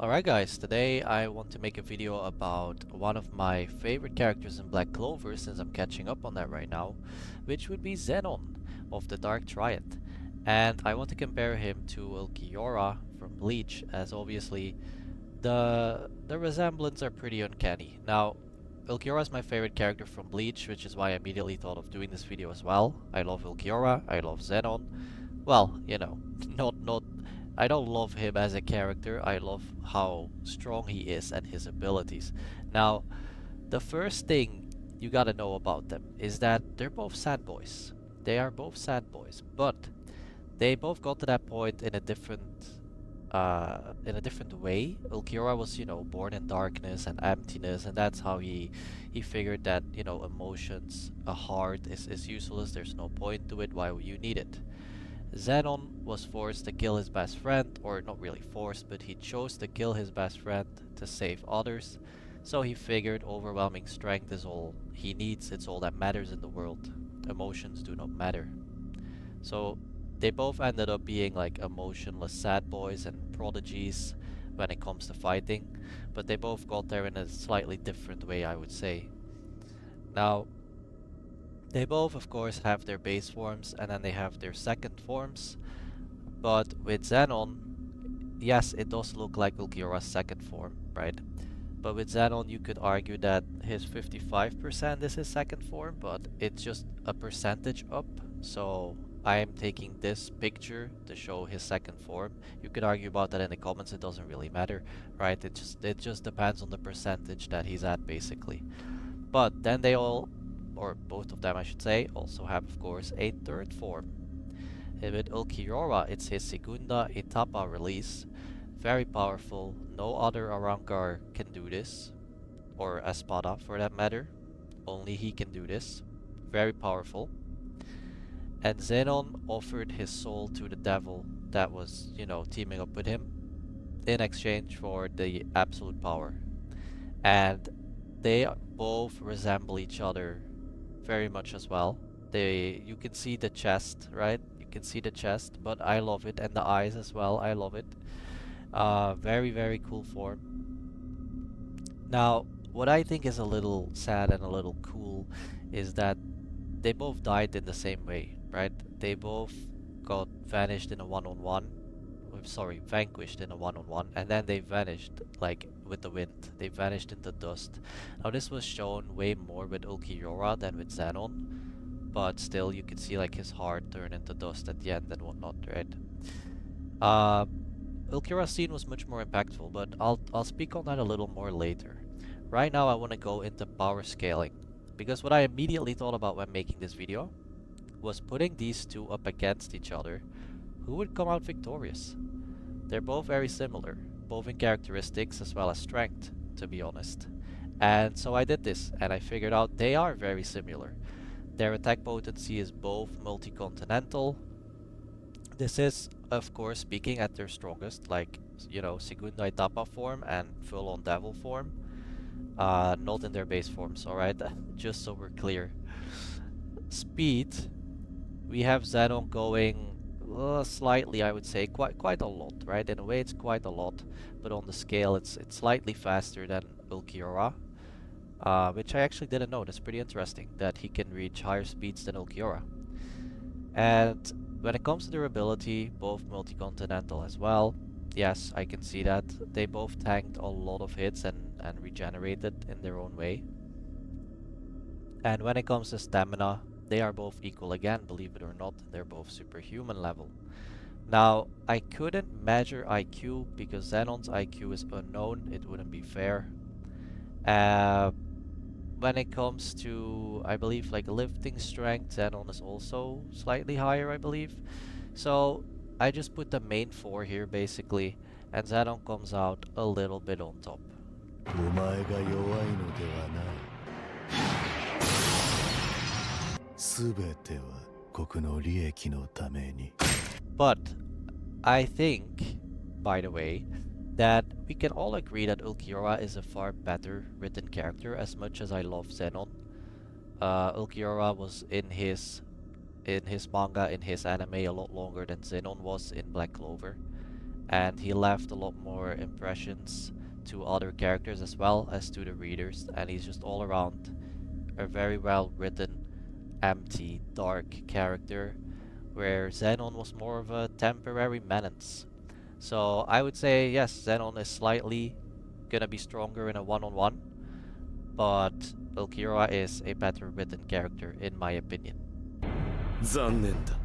Alright guys, today I want to make a video about one of my favorite characters in Black Clover since I'm catching up on that right now, which would be Zenon of the Dark Triad. And I want to compare him to Ulquiorra from Bleach, as obviously the resemblance are pretty uncanny. Now, Ulquiorra is my favorite character from Bleach, which is why I immediately thought of doing this video as well. I love Ulquiorra, I love Zenon. Well, not I don't love him as a character. I love how strong he is and his abilities. Now, the first thing you gotta know about them is that they're both sad boys. They are both sad boys, but they both got to that point in a different way. Ulquiorra was, born in darkness and emptiness, and that's how he figured that, emotions, a heart is useless. There's no point to it. Why would you need it? Zenon was forced to kill his best friend, or not really forced, but he chose to kill his best friend to save others. So he figured overwhelming strength is all he needs, it's all that matters in the world. Emotions do not matter. So they both ended up being like emotionless sad boys and prodigies when it comes to fighting, but they both got there in a slightly different way, I would say. Now, they both, of course, have their base forms and then they have their second forms. But with Zenon, yes, it does look like Ulquiorra's second form, right? But with Zenon, you could argue that his 55% is his second form, but it's just a percentage up. So I am taking this picture to show his second form. You could argue about that in the comments, it doesn't really matter, right? It just depends on the percentage that he's at, basically. But then they all, or both of them I should say, also have of course a third form. With Ulquiorra, it's his Segunda Etapa release. Very powerful, no other Arrancar can do this, or Espada for that matter. Only he can do this. Very powerful. And Zenon offered his soul to the devil that was, teaming up with him in exchange for the absolute power. And they both resemble each other very much as well. You can see the chest, right? You can see the chest, but I love it, and the eyes as well. I love it. Very very cool form. Now, what I think is a little sad and a little cool is that they both died in the same way, right? They both got vanished in a one-on-one. Sorry, vanquished in a one-on-one, and then they vanished like with the wind. They vanished into dust. Now this was shown way more with Ulquiorra than with Zenon, but still you can see like his heart turn into dust at the end and whatnot, right? Uh, Ulquiorra's scene was much more impactful, but I'll speak on that a little more later. Right now I want to go into power scaling, because what I immediately thought about when making this video was putting these two up against each other. Who would come out victorious? They're both very similar, both in characteristics as well as strength, to be honest. And so I did this, and I figured out they are very similar. Their attack potency is both multi-continental. This is, of course, speaking at their strongest, like, Segunda Etapa form and full-on Devil form. Not in their base forms, alright? Just so we're clear. Speed, we have Zenon going slightly, I would say, quite a lot, right? In a way, it's quite a lot, but on the scale, it's slightly faster than Ulquiorra, which I actually didn't know. That's pretty interesting that he can reach higher speeds than Ulquiorra. And when it comes to durability, both multi-continental as well. Yes, I can see that. They both tanked a lot of hits and regenerated in their own way. And when it comes to stamina, they are both equal again, believe it or not. They're both superhuman level. Now, I couldn't measure IQ because Zenon's IQ is unknown. It wouldn't be fair. Uh, when it comes to, I believe, like lifting strength, Zenon is also slightly higher, I believe. So I just put the main four here basically, and Zenon comes out a little bit on top. お前が弱いのではない。すべては国の利益のために。But I think, by the way, that we can all agree that Ulquiorra is a far better written character. As much as I love Zenon, Ulquiorra was in his manga, in his anime, a lot longer than Zenon was in Black Clover. and he left a lot more impressions to other characters as well as to the readers, and he's just all around a very well written, empty, dark character, where Zenon was more of a temporary menace. So I would say yes, Zenon is slightly gonna be stronger in a one-on-one, but Ulquiorra is a better written character in my opinion. 残念だ。